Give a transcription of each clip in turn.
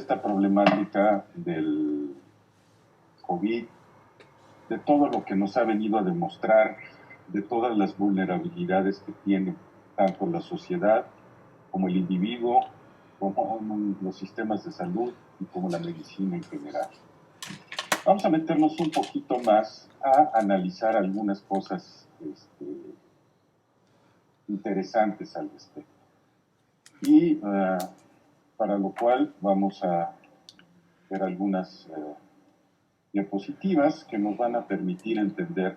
esta problemática del COVID, de todo lo que nos ha venido a demostrar, de todas las vulnerabilidades que tiene tanto la sociedad como el individuo, como los sistemas de salud y como la medicina en general. Vamos a meternos un poquito más a analizar algunas cosas interesantes al respecto. Y para lo cual vamos a ver algunas diapositivas que nos van a permitir entender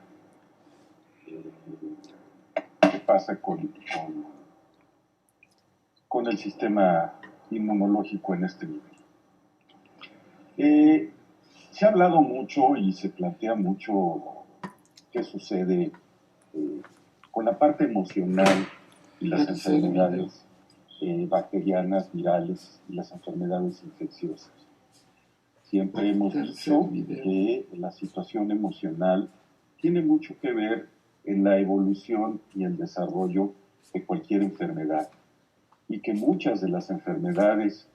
qué pasa con el sistema inmunológico en este nivel. Se ha hablado mucho y se plantea mucho qué sucede con la parte emocional y las enfermedades bacterianas, virales y las enfermedades infecciosas. Siempre hemos dicho que la situación emocional tiene mucho que ver en la evolución y el desarrollo de cualquier enfermedad y que muchas de las enfermedades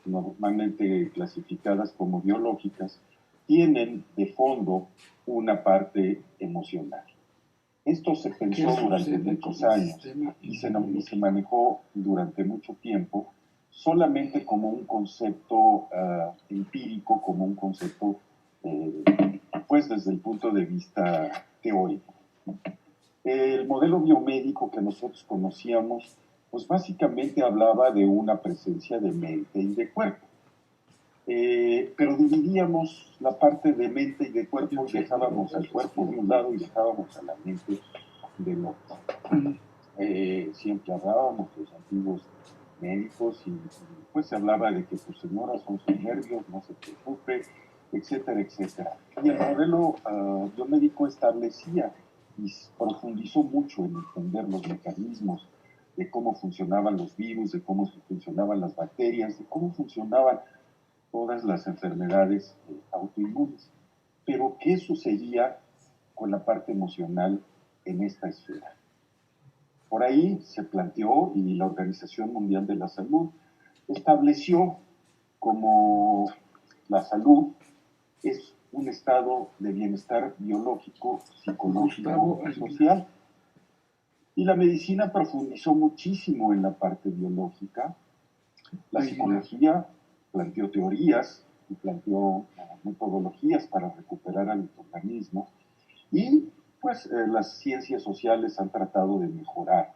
normalmente clasificadas como biológicas tienen de fondo una parte emocional. Esto se pensó durante muchos años y se manejó durante mucho tiempo solamente como un concepto empírico, como un concepto pues desde el punto de vista teórico. El modelo biomédico que nosotros conocíamos pues básicamente hablaba de una presencia de mente y de cuerpo. Pero dividíamos la parte de mente y de cuerpo y dejábamos al cuerpo de un lado y dejábamos a la mente del otro. Siempre hablábamos los antiguos médicos y pues se hablaba de que pues señora son sus nervios, no se preocupe, etcétera, etcétera. Y el modelo biomédico establecía y profundizó mucho en entender los mecanismos de cómo funcionaban los virus, de cómo funcionaban las bacterias, de cómo funcionaban todas las enfermedades autoinmunes. Pero, ¿qué sucedía con la parte emocional en esta esfera? Por ahí se planteó y la Organización Mundial de la Salud estableció como la salud es un estado de bienestar biológico, psicológico y social. Y la medicina profundizó muchísimo en la parte biológica. La psicología planteó teorías y planteó metodologías para recuperar al organismo y pues las ciencias sociales han tratado de mejorar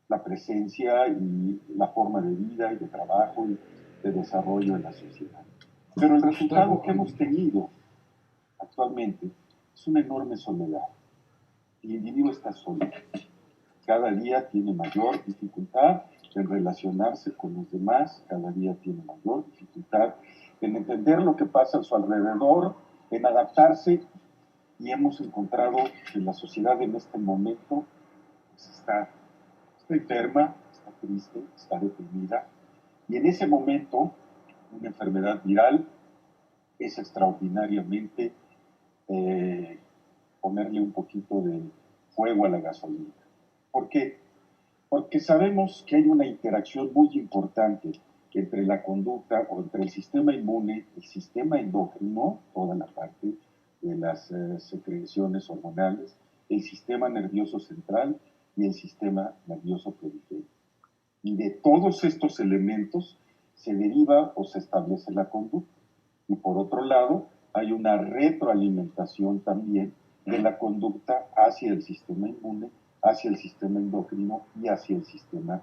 la presencia y la forma de vida y de trabajo y de desarrollo en la sociedad. Pero el resultado que hemos tenido actualmente es una enorme soledad. El individuo está solo. Cada día tiene mayor dificultad en relacionarse con los demás, cada día tiene mayor dificultad en entender lo que pasa a su alrededor, en adaptarse, y hemos encontrado que la sociedad en este momento pues, está enferma, está triste, está deprimida, y en ese momento una enfermedad viral es extraordinariamente ponerle un poquito de fuego a la gasolina. ¿Por qué? Porque sabemos que hay una interacción muy importante entre la conducta o entre el sistema inmune, el sistema endocrino, toda la parte de las secreciones hormonales, el sistema nervioso central y el sistema nervioso periférico. Y de todos estos elementos se deriva o se establece la conducta. Y por otro lado, hay una retroalimentación también de la conducta hacia el sistema inmune, hacia el sistema endocrino y hacia el sistema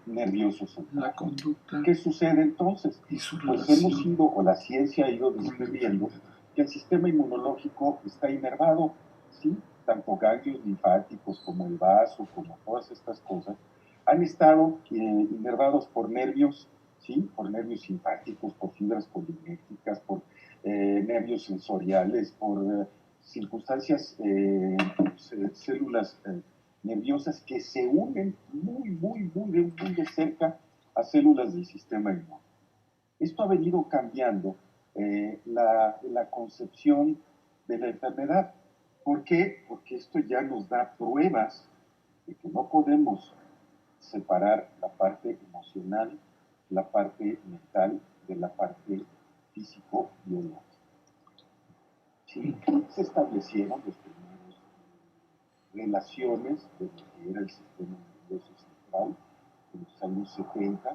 nervioso central. La conducta. ¿Qué sucede entonces? Y su pues relación hemos ido, o la ciencia ha ido descubriendo que el sistema inmunológico está inervado, ¿sí? Tanto ganglios linfáticos como el vaso, como todas estas cosas, han estado inervados por nervios, ¿sí? Por nervios simpáticos, por fibras polinécticas, por nervios sensoriales, por circunstancias, células nerviosas que se unen muy de cerca a células del sistema inmune. Esto ha venido cambiando la concepción de la enfermedad. ¿Por qué? Porque esto ya nos da pruebas de que no podemos separar la parte emocional la parte mental de la parte físico-biológica. ¿Sí? Se establecieron los primeros relaciones de lo que era el sistema nervioso central en los años 70,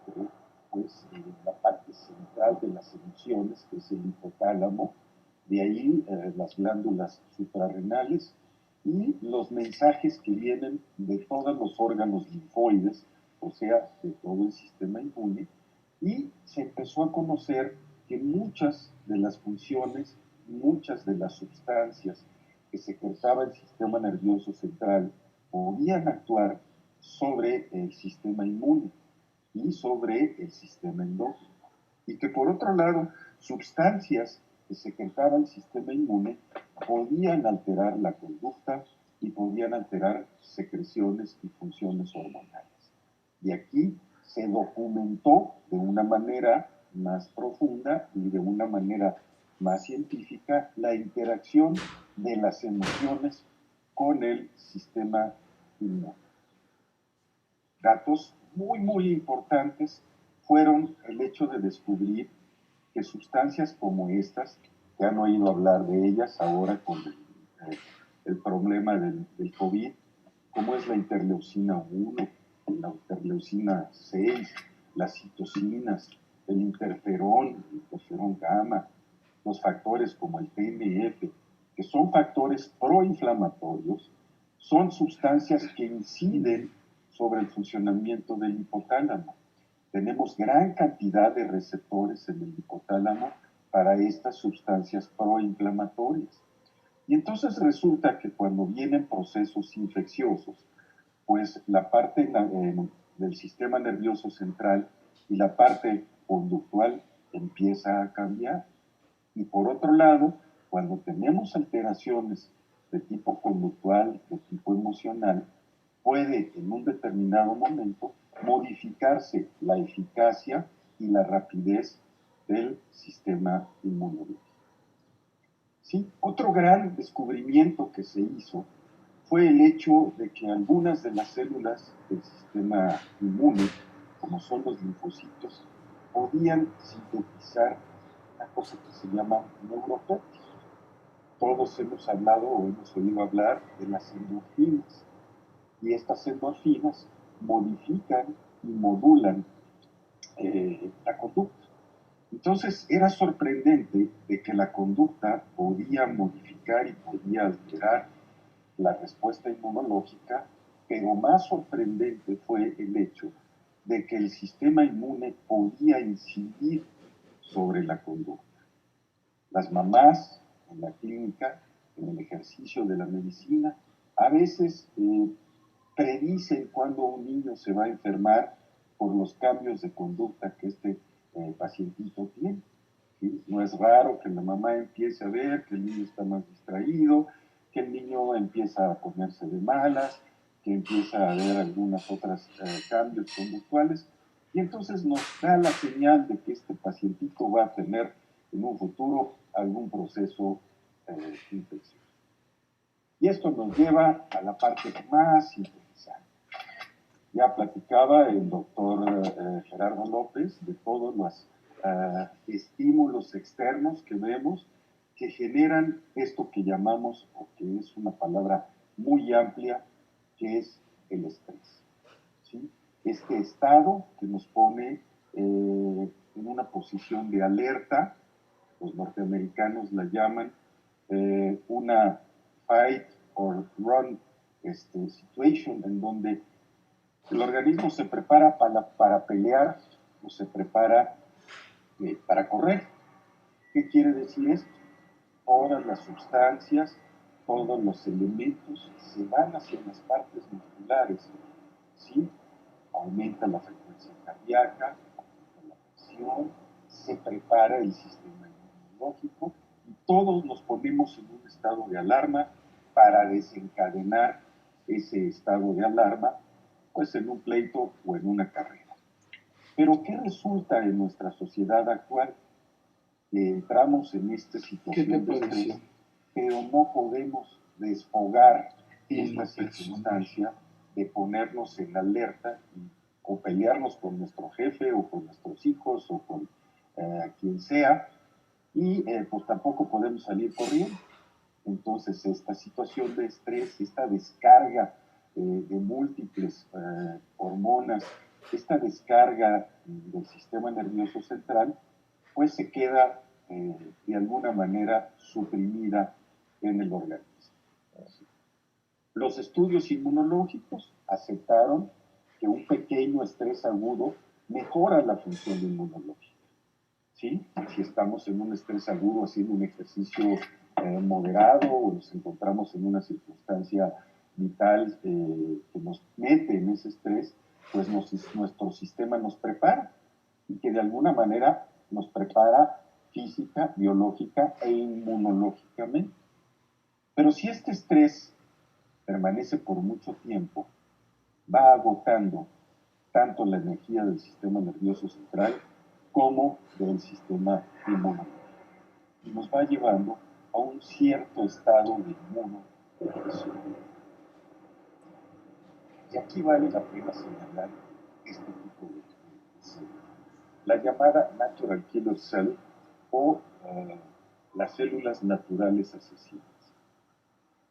entre pues, la parte central de las emociones, que es el hipotálamo, de ahí las glándulas suprarrenales y los mensajes que vienen de todos los órganos linfoides, o sea, de todo el sistema inmune, y se empezó a conocer que muchas de las funciones, muchas de las sustancias que secretaba el sistema nervioso central podían actuar sobre el sistema inmune y sobre el sistema endógeno. Y que por otro lado, sustancias que secretaba el sistema inmune podían alterar la conducta y podían alterar secreciones y funciones hormonales. Y aquí se documentó de una manera más profunda y de una manera más científica la interacción de las emociones con el sistema inmune. Datos muy importantes fueron el hecho de descubrir que sustancias como estas, que han oído hablar de ellas ahora con el problema del COVID, como es la interleucina 1, la interleucina 6, las citocinas, el interferón gamma, los factores como el TNF, que son factores proinflamatorios, son sustancias que inciden sobre el funcionamiento del hipotálamo. Tenemos gran cantidad de receptores en el hipotálamo para estas sustancias proinflamatorias. Y entonces resulta que cuando vienen procesos infecciosos, pues la parte del sistema nervioso central y la parte conductual empieza a cambiar. Y por otro lado, cuando tenemos alteraciones de tipo conductual, de tipo emocional, puede en un determinado momento modificarse la eficacia y la rapidez del sistema inmunológico. ¿Sí? Otro gran descubrimiento que se hizo fue el hecho de que algunas de las células del sistema inmune, como son los linfocitos, podían sintetizar una cosa que se llama neuropéptidos. Todos hemos hablado o hemos oído hablar de las endorfinas, y estas endorfinas modifican y modulan la conducta. Entonces era sorprendente de que la conducta podía modificar y podía alterar la respuesta inmunológica, pero más sorprendente fue el hecho de que el sistema inmune podía incidir sobre la conducta. Las mamás en la clínica, en el ejercicio de la medicina, a veces predicen cuándo un niño se va a enfermar por los cambios de conducta que este pacientito tiene. ¿Sí? No es raro que la mamá empiece a ver que el niño está más distraído, que el niño empieza a ponerse de malas, que empieza a ver algunos otros cambios conductuales, y entonces nos da la señal de que este pacientito va a tener en un futuro algún proceso infeccioso. Y esto nos lleva a la parte más interesante. Ya platicaba el doctor Gerardo López de todos los estímulos externos que vemos que generan esto que llamamos, o que es una palabra muy amplia, que es el estrés. ¿Sí? Este estado que nos pone en una posición de alerta, los norteamericanos la llaman una fight or run situation, en donde el organismo se prepara para pelear o se prepara para correr. ¿Qué quiere decir esto? Todas las sustancias, todos los elementos se van hacia las partes musculares, ¿sí? Aumenta la frecuencia cardíaca, aumenta la presión, se prepara el sistema inmunológico y todos nos ponemos en un estado de alarma para desencadenar ese estado de alarma, pues en un pleito o en una carrera. Pero ¿qué resulta en nuestra sociedad actual? Que entramos en esta situación de estrés, pero no podemos desfogar esta circunstancia de ponernos en alerta o pelearnos con nuestro jefe o con nuestros hijos o con quien sea, y pues tampoco podemos salir corriendo. Entonces esta situación de estrés, esta descarga de múltiples hormonas, esta descarga del sistema nervioso central, pues se queda de alguna manera suprimida en el organismo. Los estudios inmunológicos aceptaron que un pequeño estrés agudo mejora la función inmunológica. ¿Sí? Si estamos en un estrés agudo haciendo un ejercicio moderado o nos encontramos en una circunstancia vital que nos mete en ese estrés, pues nuestro sistema nos prepara y que de alguna manera nos prepara física, biológica e inmunológicamente. Pero si este estrés permanece por mucho tiempo, va agotando tanto la energía del sistema nervioso central como del sistema inmunológico y nos va llevando a un cierto estado de inmunodepresión. Y aquí vale la pena señalar este tipo de células, la llamada natural killer cell o las células naturales asesinas.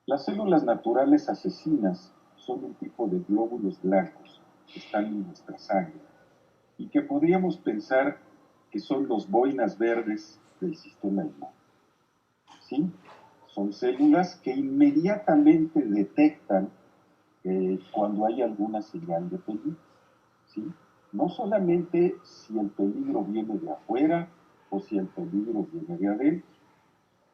Las células naturales asesinas son un tipo de glóbulos blancos que están en nuestra sangre y que podríamos pensar que son los boinas verdes del sistema inmune. ¿Sí? Son células que inmediatamente detectan cuando hay alguna señal de peligro. ¿Sí? No solamente si el peligro viene de afuera o si el peligro viene de adentro.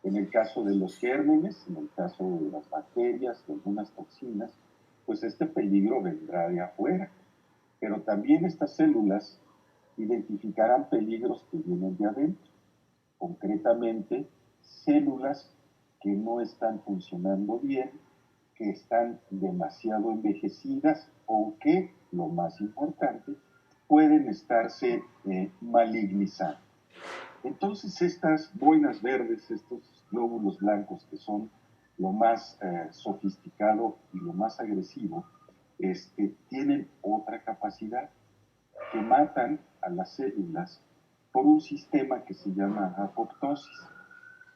En el caso de los gérmenes, en el caso de las bacterias, de algunas toxinas, pues este peligro vendrá de afuera. Pero también estas células identificarán peligros que vienen de adentro, concretamente células que no están funcionando bien, que están demasiado envejecidas o que, lo más importante, pueden estarse malignizando. Entonces estas boinas verdes, estos glóbulos blancos que son lo más sofisticado y lo más agresivo, tienen otra capacidad, que matan a las células por un sistema que se llama apoptosis.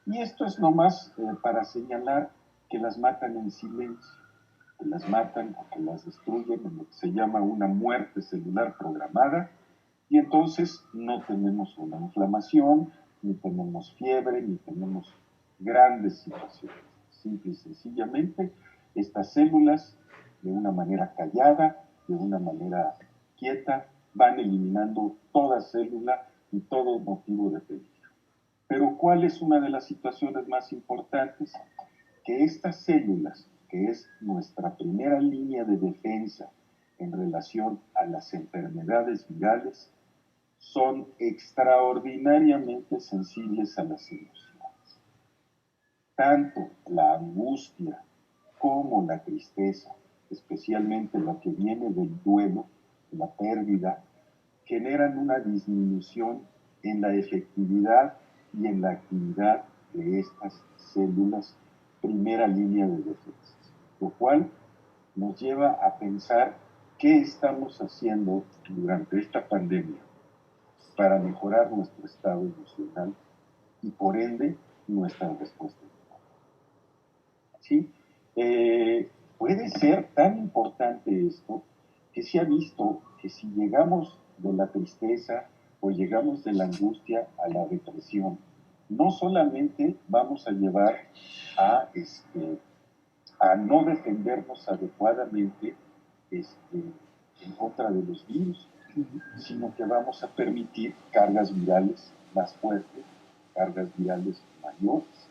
Y esto es nomás para señalar que las matan en silencio, que las matan o que las destruyen en lo que se llama una muerte celular programada, y entonces no tenemos una inflamación, ni tenemos fiebre, ni tenemos grandes situaciones. Simple y sencillamente, estas células, de una manera callada, de una manera quieta, van eliminando toda célula y todo motivo de peligro. Pero ¿cuál es una de las situaciones más importantes? Que estas células, que es nuestra primera línea de defensa en relación a las enfermedades virales, son extraordinariamente sensibles a las emociones. Tanto la angustia como la tristeza, especialmente la que viene del duelo, la pérdida, generan una disminución en la efectividad y en la actividad de estas células primera línea de defensa, lo cual nos lleva a pensar qué estamos haciendo durante esta pandemia para mejorar nuestro estado emocional y por ende nuestra respuesta. ¿Sí? Puede ser tan importante esto que se ha visto que si llegamos de la tristeza o llegamos de la angustia a la depresión, no solamente vamos a llevar a no defendernos adecuadamente en contra de los virus, sino que vamos a permitir cargas virales más fuertes, cargas virales mayores.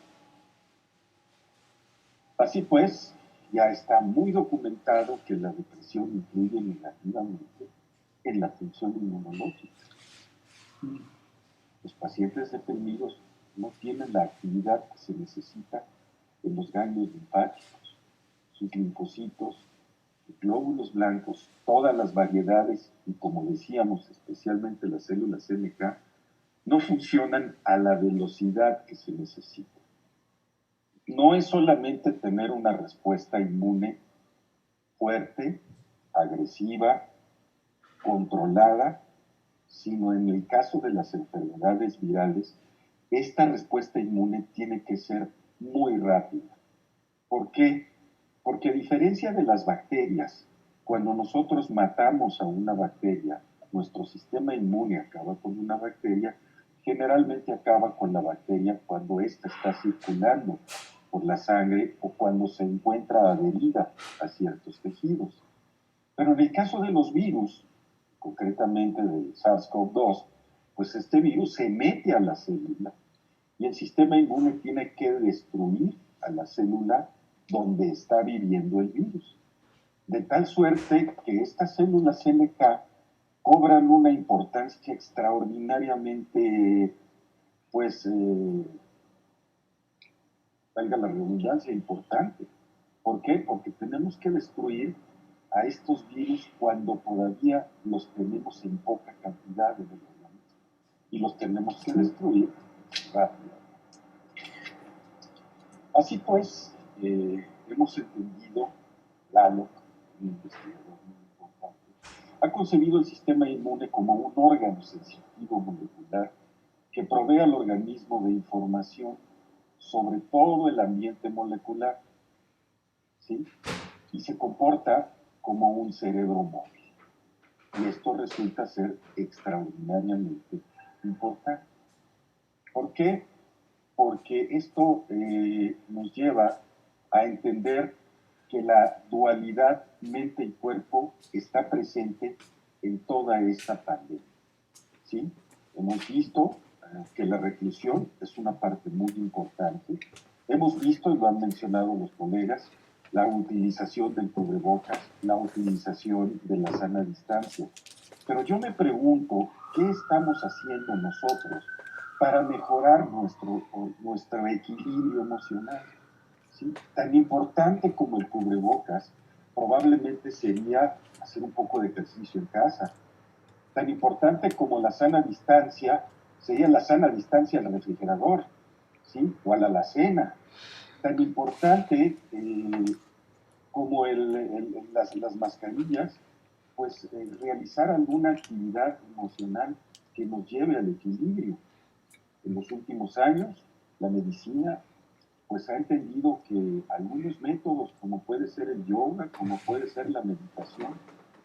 Así pues, ya está muy documentado que la depresión influye negativamente en la función inmunológica. Los pacientes deprimidos no tienen la actividad que se necesita en los ganglios linfáticos, sus linfocitos, glóbulos blancos, todas las variedades y, como decíamos, especialmente las células NK, no funcionan a la velocidad que se necesita. No es solamente tener una respuesta inmune fuerte, agresiva, controlada, sino en el caso de las enfermedades virales, esta respuesta inmune tiene que ser muy rápida. ¿Por qué? Porque a diferencia de las bacterias, cuando nosotros matamos a una bacteria, nuestro sistema inmune acaba con una bacteria, generalmente acaba con la bacteria cuando ésta está circulando por la sangre o cuando se encuentra adherida a ciertos tejidos. Pero en el caso de los virus, concretamente del SARS-CoV-2, pues este virus se mete a la célula y el sistema inmune tiene que destruir a la célula donde está viviendo el virus. De tal suerte que estas células NK cobran una importancia extraordinariamente, pues, valga la redundancia, importante. ¿Por qué? Porque tenemos que destruir a estos virus cuando todavía los tenemos en poca cantidad en el organismo. Y los tenemos que destruir rápido. Así pues, hemos entendido, Lalo, un investigador muy importante, ha concebido el sistema inmune como un órgano sensitivo molecular que provee al organismo de información sobre todo el ambiente molecular, ¿sí? Y se comporta como un cerebro móvil. Y esto resulta ser extraordinariamente importante. ¿Por qué? Porque esto nos lleva a entender que la dualidad mente y cuerpo está presente en toda esta pandemia. ¿Sí? Hemos visto que la reclusión es una parte muy importante. Hemos visto, y lo han mencionado los colegas, la utilización del cubrebocas, la utilización de la sana distancia. Pero yo me pregunto, ¿qué estamos haciendo nosotros para mejorar nuestro equilibrio emocional? ¿Sí? Tan importante como el cubrebocas probablemente sería hacer un poco de ejercicio en casa. Tan importante como la sana distancia sería la sana distancia al refrigerador, ¿sí? O a la alacena. Tan importante como las mascarillas, pues realizar alguna actividad emocional que nos lleve al equilibrio. En los últimos años, la medicina pues ha entendido que algunos métodos, como puede ser el yoga, como puede ser la meditación,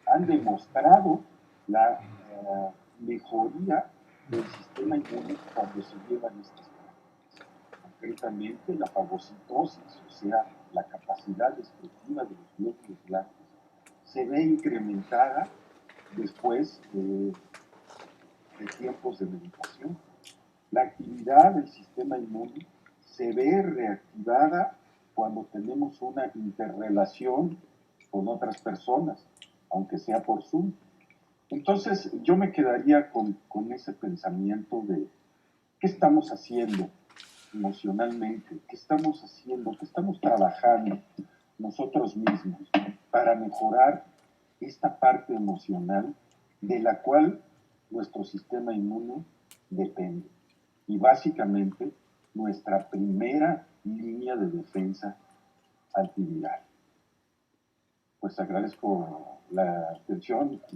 han demostrado la mejoría del sistema inmune cuando se llevan estas prácticas. Concretamente, la fagocitosis, o sea, la capacidad destructiva de los glóbulos blancos, se ve incrementada después de tiempos de meditación. La actividad del sistema inmune se ve reactivada cuando tenemos una interrelación con otras personas, aunque sea por Zoom. Entonces yo me quedaría con ese pensamiento de qué estamos haciendo emocionalmente, qué estamos haciendo, qué estamos trabajando nosotros mismos para mejorar esta parte emocional de la cual nuestro sistema inmune depende. Y básicamente nuestra primera línea de defensa antiviral. Pues agradezco la atención.